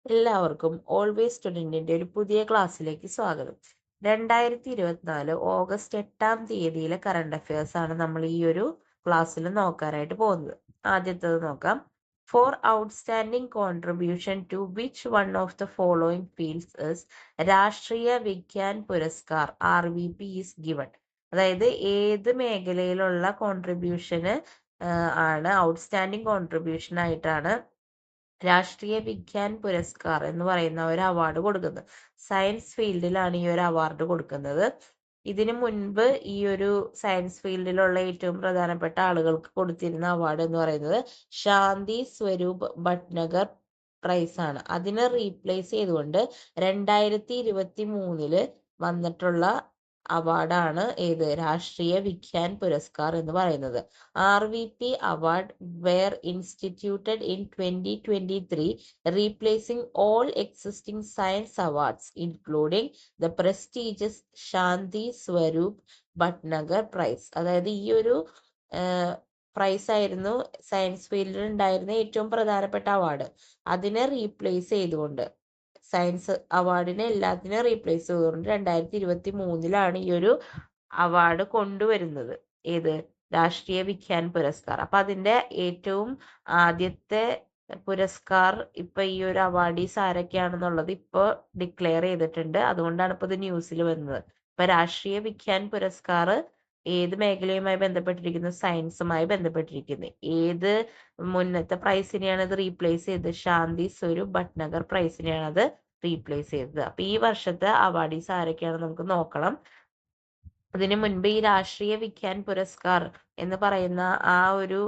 എല്ലാവർക്കും ഓൾവേസ് സ്റ്റുഡൻറ്റിൻ്റെ ഒരു പുതിയ ക്ലാസ്സിലേക്ക് സ്വാഗതം. 2024 ഓഗസ്റ്റ് 8-ാം തീയതിയിലെ കറണ്ട് അഫയേഴ്സ് ആണ് നമ്മൾ ഈ ഒരു ക്ലാസ്സിൽ നോക്കാനായിട്ട് പോകുന്നത്. ആദ്യത്തേത് നോക്കാം. For outstanding contribution to which one of the following fields is Rashtriya Vigyan Puraskar RVP is given. അതായത് ഏത് മേഖലയിലുള്ള കോൺട്രിബ്യൂഷന് ആണ് ഔട്ട്സ്റ്റാൻഡിംഗ് കോൺട്രിബ്യൂഷൻ ആയിട്ടാണ് രാഷ്ട്രീയ വിജ്ഞാൻ പുരസ്കാർ എന്ന് പറയുന്ന ഒരു അവാർഡ് കൊടുക്കുന്നത്. സയൻസ് ഫീൽഡിലാണ് ഈ ഒരു അവാർഡ് കൊടുക്കുന്നത്. ഇതിനു മുൻപ് ഈ ഒരു സയൻസ് ഫീൽഡിലുള്ള ഏറ്റവും പ്രധാനപ്പെട്ട ആളുകൾക്ക് കൊടുത്തിരുന്ന അവാർഡ് എന്ന് പറയുന്നത് ശാന്തി സ്വരൂപ് ഭട്നഗർ പ്രൈസ് ആണ്. അതിനെ റീപ്ലേസ് ചെയ്തുകൊണ്ട് 2023 വന്നിട്ടുള്ള അവാർഡാണ് ഏത് രാഷ്ട്രീയ വിജ്ഞാൻ പുരസ്കാർ എന്ന് പറയുന്നത്. RVP award were instituted in 2023, replacing all existing science awards, including the prestigious Shanti Swaroop Bhatnagar Prize. അതായത് ഈ ഒരു പ്രൈസ് ആയിരുന്നു സയൻസ് ഫീൽഡിൽ ഉണ്ടായിരുന്ന ഏറ്റവും പ്രധാനപ്പെട്ട അവാർഡ്. അതിനെ റീപ്ലേസ് ചെയ്തുകൊണ്ട് സയൻസ് അവാർഡിനെ എല്ലാത്തിനും റീപ്ലേസ് ചെയ്തുകൊണ്ട് 2023 ഈ ഒരു അവാർഡ് കൊണ്ടുവരുന്നത്. ഏത് രാഷ്ട്രീയ വിജ്ഞാൻ പുരസ്കാർ. അപ്പൊ അതിന്റെ ഏറ്റവും ആദ്യത്തെ പുരസ്കാർ ഇപ്പൊ ഈ ഒരു അവാർഡീസ് ആരൊക്കെയാണെന്നുള്ളത് ഇപ്പൊ ഡിക്ലെയർ ചെയ്തിട്ടുണ്ട്. അതുകൊണ്ടാണ് ഇപ്പൊ ഇത് ന്യൂസിൽ വന്നത്. ഇപ്പൊ രാഷ്ട്രീയ വിജ്ഞാൻ പുരസ്കാർ ഏത് മേഖലയുമായി ബന്ധപ്പെട്ടിരിക്കുന്നത്? സയൻസുമായി ബന്ധപ്പെട്ടിരിക്കുന്നത്. ഏത് മുന്നത്തെ പ്രൈസിനെയാണ് ഇത് റീപ്ലേസ് ചെയ്തത്? ശാന്തി സ്വരൂപ് ഭട്നഗർ പ്രൈസിനെയാണ് അത് റീപ്ലേസ് ചെയ്തത്. അപ്പൊ ഈ വർഷത്തെ അവാർഡീസ് ആരൊക്കെയാണെന്ന് നമുക്ക് നോക്കണം. അതിനു മുൻപ് ഈ രാഷ്ട്രീയ വിജ്ഞാൻ പുരസ്കാർ എന്ന് പറയുന്ന ആ ഒരു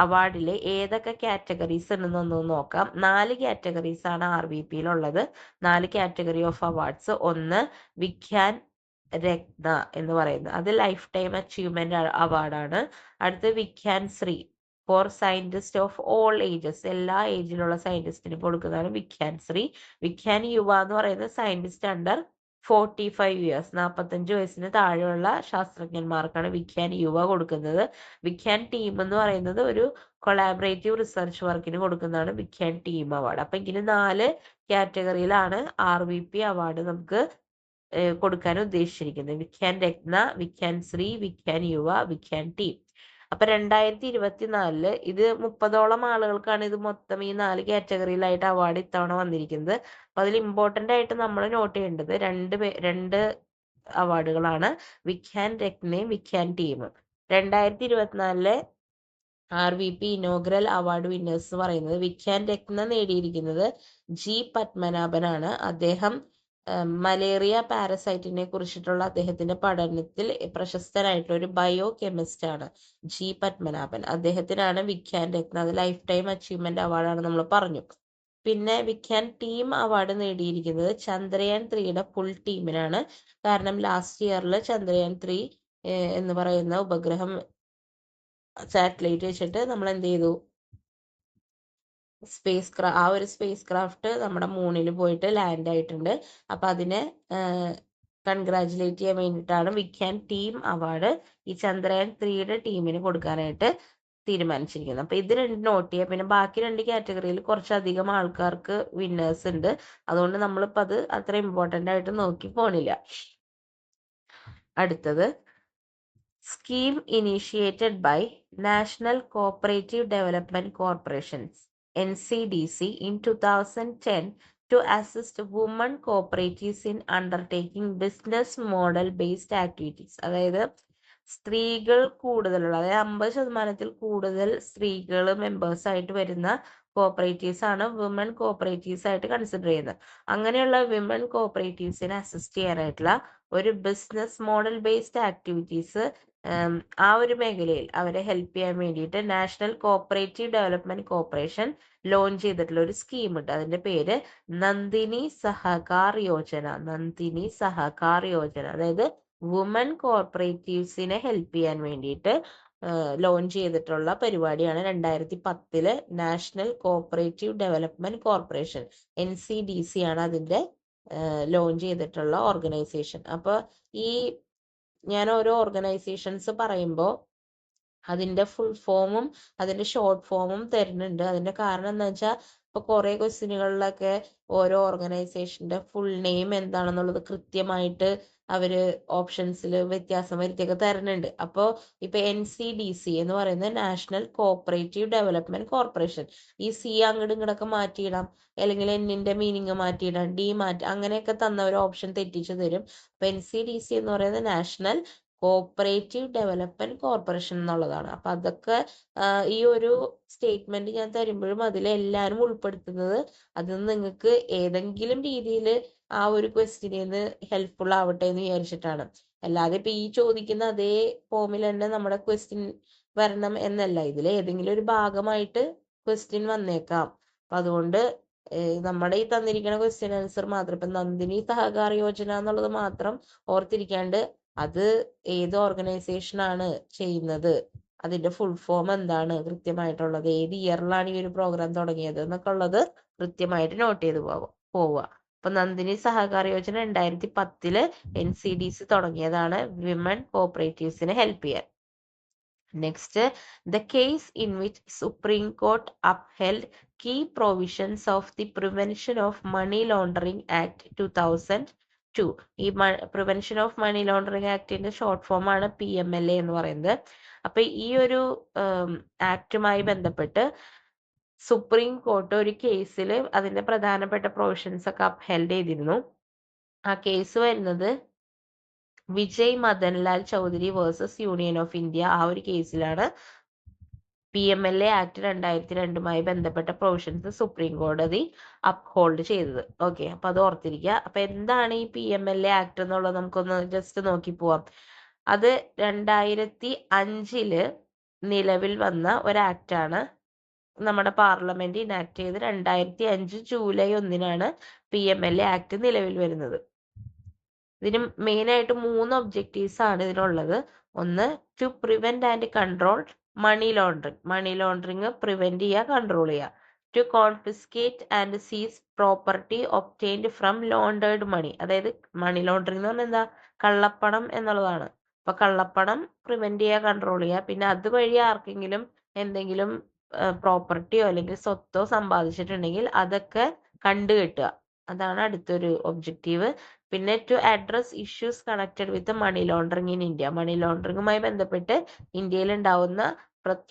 അവാർഡില് ഏതൊക്കെ കാറ്റഗറീസ് ഉണ്ടെന്നൊന്ന് നോക്കാം. 4 കാറ്റഗറീസ് ആണ് RVPയിലുള്ളത്. 4 കാറ്റഗറി ഓഫ് അവാർഡ്സ്. ഒന്ന് വിജ്ഞാൻ രത്ന എന്ന് പറയുന്നത്, അത് ലൈഫ് ടൈം അച്ചീവ്മെന്റ് അവാർഡാണ്. അടുത്ത് Vigyan Shri for scientist of all ages, എല്ലാ ഏജിലുള്ള സയന്റിസ്റ്റിന് കൊടുക്കുന്നതാണ് വിജ്ഞാൻ ശ്രീ. വിജ്ഞാൻ യുവ എന്ന് പറയുന്നത് സയന്റിസ്റ്റ് അണ്ടർ 45 ഇയേഴ്സ്, 45 വയസ്സിന് താഴെയുള്ള ശാസ്ത്രജ്ഞന്മാർക്കാണ് വിജ്ഞാൻ യുവ കൊടുക്കുന്നത്. വിജ്ഞാൻ ടീം എന്ന് പറയുന്നത് ഒരു കൊളാബറേറ്റീവ് റിസർച്ച് വർക്കിന് കൊടുക്കുന്നതാണ് വിജ്ഞാൻ ടീം അവാർഡ്. അപ്പൊ ഇങ്ങനെ 4 കാറ്റഗറിയിലാണ് RVP അവാർഡ് നമുക്ക് കൊടുക്കാൻ ഉദ്ദേശിച്ചിരിക്കുന്നത്. വിജ്ഞാൻ രത്ന, വിജ്ഞാൻ ശ്രീ, വിജ്ഞാൻ യുവ, വിജ്ഞാൻ ടീം. അപ്പൊ 2024 ഇത് 30ഓളം ആളുകൾക്കാണ് ഇത് മൊത്തം ഈ 4 കാറ്റഗറിയിലായിട്ട് അവാർഡ് ഇത്തവണ വന്നിരിക്കുന്നത്. അപ്പൊ അതിൽ ഇമ്പോർട്ടന്റ് ആയിട്ട് നമ്മൾ നോട്ട് ചെയ്യേണ്ടത് രണ്ട് അവാർഡുകളാണ്, വിജ്ഞാൻ രത്നയും വിജ്ഞാൻ ടീമും. 2024 RVP ഇനോഗ്രൽ അവാർഡ് വിന്നേഴ്സ് എന്ന് പറയുന്നത് വിജ്ഞാൻ രത്ന നേടിയിരിക്കുന്നത് G പത്മനാഭനാണ്. അദ്ദേഹം മലേറിയ പാരസൈറ്റിനെ കുറിച്ചിട്ടുള്ള അദ്ദേഹത്തിന്റെ പഠനത്തിൽ പ്രശസ്തനായിട്ടുള്ള ഒരു ബയോ കെമിസ്റ്റ് ആണ് G പത്മനാഭൻ. അദ്ദേഹത്തിനാണ് വിജ്ഞാൻ രത്ന, അത് ലൈഫ് ടൈം അച്ചീവ്മെന്റ് അവാർഡാണ് നമ്മൾ പറഞ്ഞു. പിന്നെ വിജ്ഞാൻ ടീം അവാർഡ് നേടിയിരിക്കുന്നത് ചന്ദ്രയാൻ 3യുടെ ഫുൾ ടീമിനാണ്. കാരണം ലാസ്റ്റ് ഇയറിൽ ചന്ദ്രയാൻ 3 എന്ന് പറയുന്ന ഉപഗ്രഹം സാറ്റലൈറ്റ് വെച്ചിട്ട് നമ്മൾ എന്ത് ചെയ്തു, ആ ഒരു സ്പേസ് ക്രാഫ്റ്റ് നമ്മുടെ മൂണിൽ പോയിട്ട് ലാൻഡ് ആയിട്ടുണ്ട്. അപ്പൊ അതിനെ കൺഗ്രാജുലേറ്റ് ചെയ്യാൻ വേണ്ടിയിട്ടാണ് വിജ്ഞാൻ ടീം അവാർഡ് ഈ ചന്ദ്രയാൻ 3യുടെ ടീമിന് കൊടുക്കാനായിട്ട് തീരുമാനിച്ചിരിക്കുന്നത്. അപ്പൊ ഇത് രണ്ട് നോട്ട് ചെയ്യുക. പിന്നെ ബാക്കി 2 കാറ്റഗറിയിൽ കുറച്ചധികം ആൾക്കാർക്ക് വിന്നേഴ്സ് ഉണ്ട്. അതുകൊണ്ട് നമ്മളിപ്പോ അത് അത്ര ഇമ്പോർട്ടന്റ് ആയിട്ട് നോക്കി പോണില്ല. അടുത്തത് scheme initiated by national cooperative development corporations NCDC in 2010 to assist women cooperatives in undertaking business model based activities. അതായത് സ്ത്രീകൾ കൂടുതലുള്ള, അതായത് 50% കൂടുതൽ സ്ത്രീകൾ മെമ്പേഴ്സ് ആയിട്ട് വരുന്ന കോഓപ്പറേറ്റീവ്സ് ആണ് വിമൻ കോഓപ്പറേറ്റീവ്സ് ആയിട്ട് കൺസിഡർ ചെയ്യുന്നത്. അങ്ങനെയുള്ള വിമൻ കോഓപ്പറേറ്റീവ്സിനെ അസിസ്റ്റ് ചെയ്യാനായിട്ടുള്ള ഒരു ബിസിനസ് മോഡൽ ബേസ്ഡ് ആക്ടിവിറ്റീസ് ആ ഒരു മേഖലയിൽ അവരെ ഹെൽപ്പ് ചെയ്യാൻ വേണ്ടിയിട്ട് national cooperative development corporation launch ചെയ്തിട്ടുള്ള ഒരു സ്കീം ഉണ്ട്. അതിന്റെ പേര് നന്ദിനി സഹകാർ യോജന. നന്ദിനി സഹകാർ യോജന അതായത് വുമൻ കോർപ്പറേറ്റീവ്സിനെ ഹെൽപ്പ് ചെയ്യാൻ വേണ്ടിയിട്ട് ലോഞ്ച് ചെയ്തിട്ടുള്ള പരിപാടിയാണ്. 2010 national cooperative development corporation NCDC ആണ് അതിന്റെ ലോഞ്ച് ചെയ്തിട്ടുള്ള ഓർഗനൈസേഷൻ. അപ്പൊ ഈ ഞാൻ ഓരോ ഓർഗനൈസേഷൻസ് പറയുമ്പോൾ അതിന്റെ ഫുൾ ഫോമും അതിന്റെ ഷോർട്ട് ഫോമും തരുന്നുണ്ട്. അതിന്റെ കാരണം എന്താ വെച്ചാൽ ഇപ്പൊ കുറെ ക്വസ്റ്റ്യനുകളിലൊക്കെ ഓരോ ഓർഗനൈസേഷന്റെ ഫുൾ നെയിം എന്താണെന്നുള്ളത് കൃത്യമായിട്ട് അവര് ഓപ്ഷൻസിൽ വ്യത്യാസം വരുത്തിയൊക്കെ തരുന്നുണ്ട്. അപ്പോൾ ഇപ്പൊ NCDC എന്ന് പറയുന്നത് നാഷണൽ കോഓപ്പറേറ്റീവ് ഡെവലപ്മെന്റ് കോർപ്പറേഷൻ, ഈ സി അങ്ങോട്ടും ഇങ്ങോട്ടൊക്കെ മാറ്റിയിടാം, അല്ലെങ്കിൽ എന്നിന്റെ മീനിങ് മാറ്റിയിടാം, ഡി മാറ്റി അങ്ങനെയൊക്കെ തന്ന ഒരു ഓപ്ഷൻ തെറ്റിച്ചു തരും. അപ്പൊ NCDC എന്ന് പറയുന്നത് നാഷണൽ കോഓപ്പറേറ്റീവ് ഡെവലപ്മെന്റ് കോർപ്പറേഷൻ എന്നുള്ളതാണ്. അപ്പൊ അതൊക്കെ ഈ ഒരു സ്റ്റേറ്റ്മെന്റ് ഞാൻ തരുമ്പോഴും അതിലെല്ലാവരും ഉൾപ്പെടുത്തുന്നത് അതിൽ നിന്ന് നിങ്ങൾക്ക് ഏതെങ്കിലും രീതിയിൽ ആ ഒരു ക്വസ്റ്റ്യനിന്ന് ഹെൽപ്ഫുൾ ആവട്ടെ എന്ന് വിചാരിച്ചിട്ടാണ്. അല്ലാതെ ഇപ്പൊ ഈ ചോദിക്കുന്ന അതേ ഫോമിൽ തന്നെ നമ്മുടെ ക്വസ്റ്റ്യൻ വരണം എന്നല്ല, ഇതിൽ ഏതെങ്കിലും ഒരു ഭാഗമായിട്ട് ക്വസ്റ്റ്യൻ വന്നേക്കാം. അപ്പൊ അതുകൊണ്ട് നമ്മുടെ ഈ തന്നിരിക്കുന്ന ക്വസ്റ്റ്യൻ ആൻസർ മാത്രം ഇപ്പൊ നന്ദിനി സഹകാര യോജന എന്നുള്ളത് മാത്രം ഓർത്തിരിക്കാണ്ട് അത് ഏത് ഓർഗനൈസേഷൻ ആണ് ചെയ്യുന്നത്, അതിന്റെ ഫുൾ ഫോം എന്താണ് കൃത്യമായിട്ടുള്ളത്, ഏത് ഇയറിലാണ് ഈ ഒരു പ്രോഗ്രാം തുടങ്ങിയത് എന്നൊക്കെ ഉള്ളത് കൃത്യമായിട്ട് നോട്ട് ചെയ്ത് പോവുക. അപ്പൊ നന്ദിനി സഹകാര യോജന 2010 NCDC തുടങ്ങിയതാണ് വിമൻ കോഓപ്പറേറ്റീവ്സിനെ ഹെൽപ്പ് ചെയ്യാൻ. Next, the case in which Supreme Court upheld key provisions of the Prevention of Money Laundering Act 2002. ഈ പ്രിവെൻഷൻ ഓഫ് മണി ലോണ്ടറിങ് ആക്ടിന്റെ ഷോർട്ട് ഫോം ആണ് PMLA എന്ന് പറയുന്നത്. അപ്പൊ ഈ ഒരു ആക്ടുമായി ബന്ധപ്പെട്ട് സുപ്രീം കോർട്ട് ഒരു കേസിൽ അതിന്റെ പ്രധാനപ്പെട്ട പ്രൊവിഷൻസ് ഒക്കെ അപ്ഹെൽഡ് ചെയ്തിരുന്നു. ആ കേസ് വരുന്നത് Vijay Madanlal Choudhary versus union of India. ആ ഒരു കേസിലാണ് PMLA ആക്ട് 2002മായി ബന്ധപ്പെട്ട പ്രൊവിഷൻസ് സുപ്രീം കോടതി അപ്ഹോൾഡ് ചെയ്തത്. ഓക്കെ, അപ്പൊ അത് ഓർത്തിരിക്കുക. അപ്പൊ എന്താണ് ഈ PMLA ആക്ട് എന്നുള്ളത് നമുക്കൊന്ന് ജസ്റ്റ് നോക്കി പോവാം. അത് 2005 നിലവിൽ വന്ന ഒരു ആക്ടാണ്. നമ്മുടെ പാർലമെന്റ് ഇനാക്ട് ചെയ്ത് 2005 ജൂലൈ 1 PMLA ആക്ട് നിലവിൽ വരുന്നത്. ഇതിന് മെയിൻ ആയിട്ട് 3 ഒബ്ജക്റ്റീവ്സ് ആണ് ഇതിനുള്ളത്. ഒന്ന്, to prevent and control money laundering prevent ചെയ്യുക, കൺട്രോൾ ചെയ്യുക. To confiscate and seize property obtained from laundered money. അതായത് മണി ലോണ്ടറിങ് എന്ന് പറഞ്ഞാൽ എന്താ, കള്ളപ്പണം എന്നുള്ളതാണ്. അപ്പൊ കള്ളപ്പണം പ്രിവെന്റ് ചെയ്യുക, കൺട്രോൾ ചെയ്യുക. പിന്നെ അതുവഴി ആർക്കെങ്കിലും എന്തെങ്കിലും പ്രോപ്പർട്ടിയോ അല്ലെങ്കിൽ സ്വത്തോ സമ്പാദിച്ചിട്ടുണ്ടെങ്കിൽ അതൊക്കെ കണ്ടുകെട്ടുക, അതാണ് അടുത്തൊരു ഒബ്ജക്റ്റീവ്. പിന്നെ to address issues connected with money laundering in India. മണി ലോണ്ടറിങ്ങുമായി ബന്ധപ്പെട്ട് ഇന്ത്യയിൽ ഉണ്ടാവുന്ന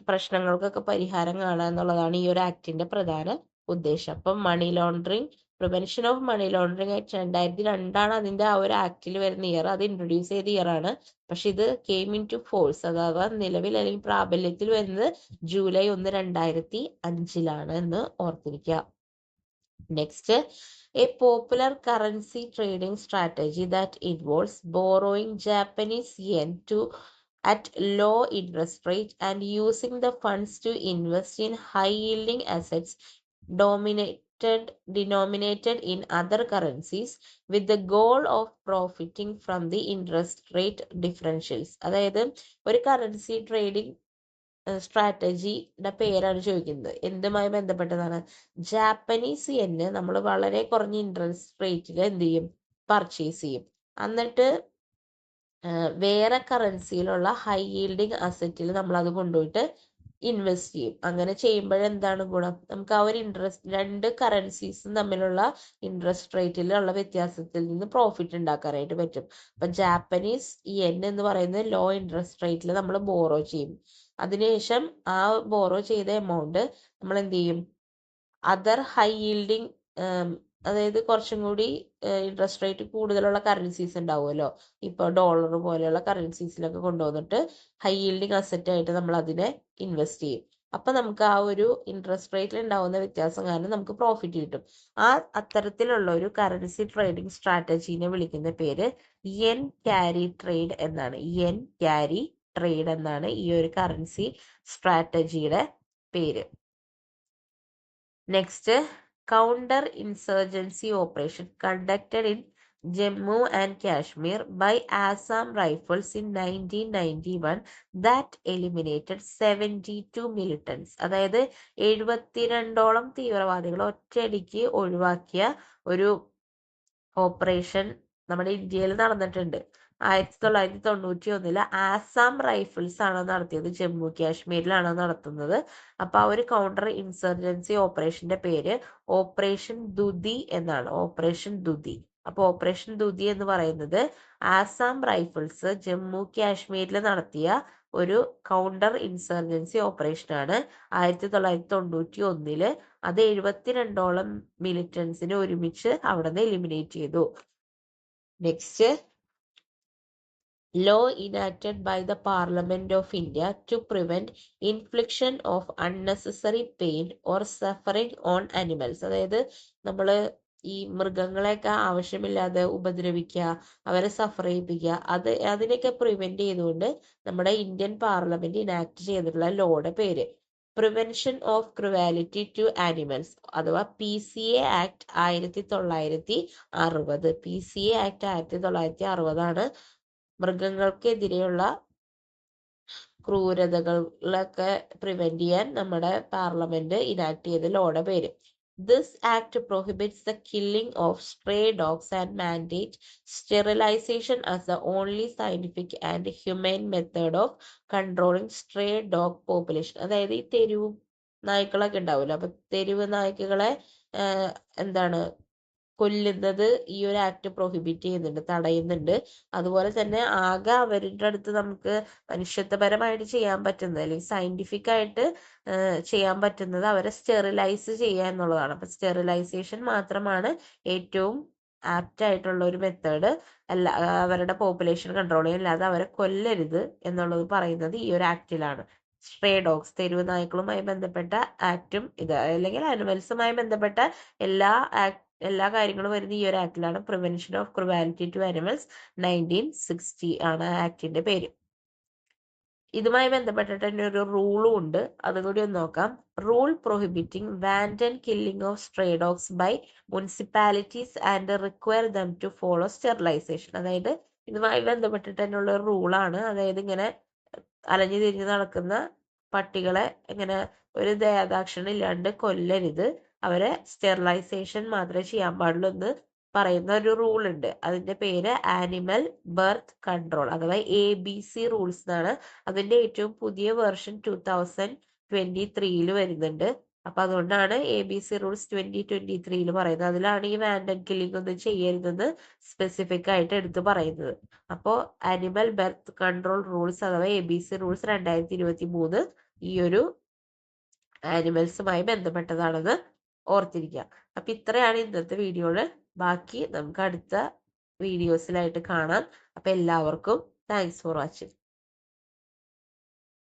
പ്രശ്നങ്ങൾക്കൊക്കെ പരിഹാരം കാണുക എന്നുള്ളതാണ് ഈ ഒരു ആക്ടിന്റെ പ്രധാന ഉദ്ദേശം. അപ്പം money laundering, prevention of money laundering act 2002 അതിന്റെ ആ ഒരു ആക്ടിൽ വരുന്ന ഇയർ. അത് ഇൻട്രൊഡ്യൂസ് ചെയ്ത ഇയർ ആണ്. പക്ഷെ ഇത് കെയിം ഇൻ ടു ഫോഴ്സ്, അഥവാ നിലവിൽ അല്ലെങ്കിൽ പ്രാബല്യത്തിൽ വരുന്നത് ജൂലൈ 1, 2005 എന്ന് ഓർത്തിരിക്കുക. Next, a popular currency trading strategy that involves borrowing Japanese yen at low interest rate and using the funds to invest in high-yielding assets denominated in other currencies with the goal of profiting from the interest rate differentials. അതായത് ഒരു currency trading സ്ട്രാറ്റജിയുടെ പേരാണ് ചോദിക്കുന്നത്. എന്തുമായി ബന്ധപ്പെട്ടതാണ്? Japanese യെന്ന് നമ്മൾ വളരെ കുറഞ്ഞ interest റേറ്റിൽ എന്ത് ചെയ്യും, പർച്ചേസ് ചെയ്യും. എന്നിട്ട് വേറെ കറൻസിയിലുള്ള ഹൈ ഈൽഡിങ് അസറ്റിൽ നമ്മൾ അത് കൊണ്ടുപോയിട്ട് ഇൻവെസ്റ്റ് ചെയ്യും. അങ്ങനെ ചെയ്യുമ്പോഴെന്താണ് ഗുണം? നമുക്ക് ആ ഒരു രണ്ട് കറൻസീസും തമ്മിലുള്ള ഇൻട്രസ്റ്റ് റേറ്റിലുള്ള വ്യത്യാസത്തിൽ നിന്ന് പ്രോഫിറ്റ് ഉണ്ടാക്കാനായിട്ട് പറ്റും. അപ്പൊ ജാപ്പനീസ് യെൻ എന്ന് പറയുന്നത് ലോ ഇൻട്രസ്റ്റ് റേറ്റിൽ നമ്മൾ ബോറോ ചെയ്യും. അതിനുശേഷം ആ ബോറോ ചെയ്ത എമൗണ്ട് നമ്മൾ എന്ത് ചെയ്യും, അതർ ഹൈ ഈൽഡിങ്, അതായത് കുറച്ചും കൂടി ഇൻട്രസ്റ്റ് റേറ്റ് കൂടുതലുള്ള കറൻസീസ് ഉണ്ടാവുമല്ലോ, ഇപ്പൊ ഡോളർ പോലെയുള്ള കറൻസീസിലൊക്കെ കൊണ്ടുവന്നിട്ട് ഹൈ ഈൽഡിങ് അസറ്റ് ആയിട്ട് നമ്മൾ അതിനെ ഇൻവെസ്റ്റ് ചെയ്യും. അപ്പൊ നമുക്ക് ആ ഒരു ഇൻട്രസ്റ്റ് റേറ്റിൽ ഉണ്ടാവുന്ന വ്യത്യാസം കാരണം നമുക്ക് പ്രോഫിറ്റ് കിട്ടും. അത്തരത്തിലുള്ള ഒരു കറൻസി ട്രേഡിംഗ് സ്ട്രാറ്റജീനെ വിളിക്കുന്ന പേര് യെൻ ക്യാരി ട്രേഡ് എന്നാണ്. യെൻ ക്യാരി ട്രേഡ് എന്നാണ് ഈ ഒരു കറൻസി സ്ട്രാറ്റജിയുടെ പേര്. Next, counter insurgency operation conducted in Jammu and Kashmir by Assam Rifles in 1991 that eliminated 72 militants. അതായത് 72ഓളം തീവ്രവാദികൾ ഒറ്റയടിക്ക് ഒഴിവാക്കിയ ഒരു ഓപ്പറേഷൻ നമ്മുടെ ഇന്ത്യയിൽ നടന്നിട്ടുണ്ട്. 1991 ആസാം റൈഫിൾസ് ആണ് നടത്തിയത്, ജമ്മു കാശ്മീരിലാണ് നടത്തുന്നത്. അപ്പൊ ആ ഒരു കൗണ്ടർ ഇൻസർജൻസി ഓപ്പറേഷന്റെ പേര് ഓപ്പറേഷൻ ദുതി എന്നാണ്, ഓപ്പറേഷൻ ദുതി. അപ്പൊ ഓപ്പറേഷൻ ദുതി എന്ന് പറയുന്നത് ആസാം റൈഫിൾസ് ജമ്മു കാശ്മീരിൽ നടത്തിയ ഒരു കൗണ്ടർ ഇൻസർജൻസി ഓപ്പറേഷൻ ആണ്. 1991 അത് 72ഓളം മിലിറ്റൻസിനെ ഒരുമിച്ച് അവിടെ നിന്ന് എലിമിനേറ്റ് ചെയ്തു. Next, law enacted by the Parliament of India to prevent infliction of unnecessary pain or suffering on animals. അതായത് നമ്മൾ ഈ മൃഗങ്ങളെയൊക്കെ ആവശ്യമില്ലാതെ ഉപദ്രവിക്കുക, അവരെ സഫർ ചെയ്യിപ്പിക്കുക, അതിനെയൊക്കെ പ്രിവെന്റ് ചെയ്തുകൊണ്ട് നമ്മുടെ ഇന്ത്യൻ പാർലമെന്റ് ഇനാക്ട് ചെയ്തിട്ടുള്ള ലോയുടെ പേര് prevention of cruelty to animals അഥവാ PCA ആക്ട് 1960. PCA ആക്ട് 1960 മൃഗങ്ങൾക്കെതിരെയുള്ള ക്രൂരതകളൊക്കെ പ്രിവെന്റ് ചെയ്യാൻ നമ്മുടെ പാർലമെന്റ് ഇനാക്ട് ചെയ്ത ലോയുടെ പേര്. This act prohibits the killing of stray dogs and mandate sterilization as the only scientific and humane method of controlling stray dog population. അതായത് ഈ തെരുവ് നായ്ക്കളൊക്കെ ഉണ്ടാവില്ല, അപ്പൊ തെരുവ് നായ്ക്കളെ എന്താണ് കൊല്ലുന്നത് ഈ ഒരു ആക്ട് പ്രൊഹിബിറ്റ് ചെയ്യുന്നുണ്ട്, തടയുന്നുണ്ട്. അതുപോലെ തന്നെ ആകെ അവരുടെ അടുത്ത് നമുക്ക് മനുഷ്യത്വപരമായിട്ട് ചെയ്യാൻ പറ്റുന്നത് അല്ലെങ്കിൽ സയന്റിഫിക് ആയിട്ട് ചെയ്യാൻ പറ്റുന്നത് അവരെ സ്റ്റെറിലൈസ് ചെയ്യുക എന്നുള്ളതാണ്. അപ്പൊ സ്റ്റെറിലൈസേഷൻ മാത്രമാണ് ഏറ്റവും ആപ്റ്റ് ആയിട്ടുള്ള ഒരു മെത്തേഡ്. അവരുടെ പോപ്പുലേഷൻ കൺട്രോൾ ചെയ്യാൻ, അല്ലാതെ അവരെ കൊല്ലരുത് എന്നുള്ളത് പറയുന്നത് ഈ ഒരു ആക്ടിലാണ്. സ്ട്രേ ഡോഗ്സ് തെരുവ് നായ്ക്കളുമായി ബന്ധപ്പെട്ട ആക്ടും ഇത്, അല്ലെങ്കിൽ ആനിമൽസുമായി ബന്ധപ്പെട്ട എല്ലാ കാര്യങ്ങളും വരുന്ന ഈ ഒരു ആക്ടിലാണ്. Prevention of cruelty to animals 1960 ആണ് ആക്ടിന്റെ പേര്. ഇതുമായി ബന്ധപ്പെട്ടിട്ട് തന്നെ ഒരു റൂളും ഉണ്ട്, അതും കൂടി ഒന്ന് നോക്കാം. Rule prohibiting wanton killing of stray dogs by municipalities and require them to follow sterilisation. അതായത് ഇതുമായി ബന്ധപ്പെട്ടിട്ട് തന്നെയുള്ള ഒരു റൂളാണ്. അതായത് ഇങ്ങനെ അലഞ്ഞു തിരിഞ്ഞ് നടക്കുന്ന പട്ടികളെ ഇങ്ങനെ ഒരു ദയാദാക്ഷിണ്യം ഇല്ലാണ്ട് കൊല്ലരുത്, അവരെ സ്റ്റെറിലൈസേഷൻ മാത്രമേ ചെയ്യാൻ പാടുള്ളൂ എന്ന് പറയുന്ന ഒരു റൂൾ ഉണ്ട്. അതിന്റെ പേര് ആനിമൽ ബർത്ത് കൺട്രോൾ അഥവാ ABC റൂൾസ് എന്നാണ്. അതിന്റെ ഏറ്റവും പുതിയ വേർഷൻ 2023 വരുന്നുണ്ട്. അപ്പൊ അതുകൊണ്ടാണ് ABC റൂൾസ് 2023 പറയുന്നത്. അതിലാണ് ഈ വാൻഡൻ കില്ലിംഗ് ഒന്നും ചെയ്യരുതെന്ന് സ്പെസിഫിക് ആയിട്ട് എടുത്ത് പറയുന്നത്. അപ്പോൾ ആനിമൽ ബർത്ത് കൺട്രോൾ റൂൾസ് അഥവാ ABC റൂൾസ് 2023 ഈ ഒരു ആനിമൽസുമായി ബന്ധപ്പെട്ടതാണെന്ന് ഓർത്തിരിക്കുക. അപ്പൊ ഇത്രയാണ് ഇന്നത്തെ വീഡിയോയില്. ബാക്കി നമുക്ക് അടുത്ത വീഡിയോസിലായിട്ട് കാണാം. അപ്പൊ എല്ലാവർക്കും താങ്ക്സ് ഫോർ വാച്ചിങ്.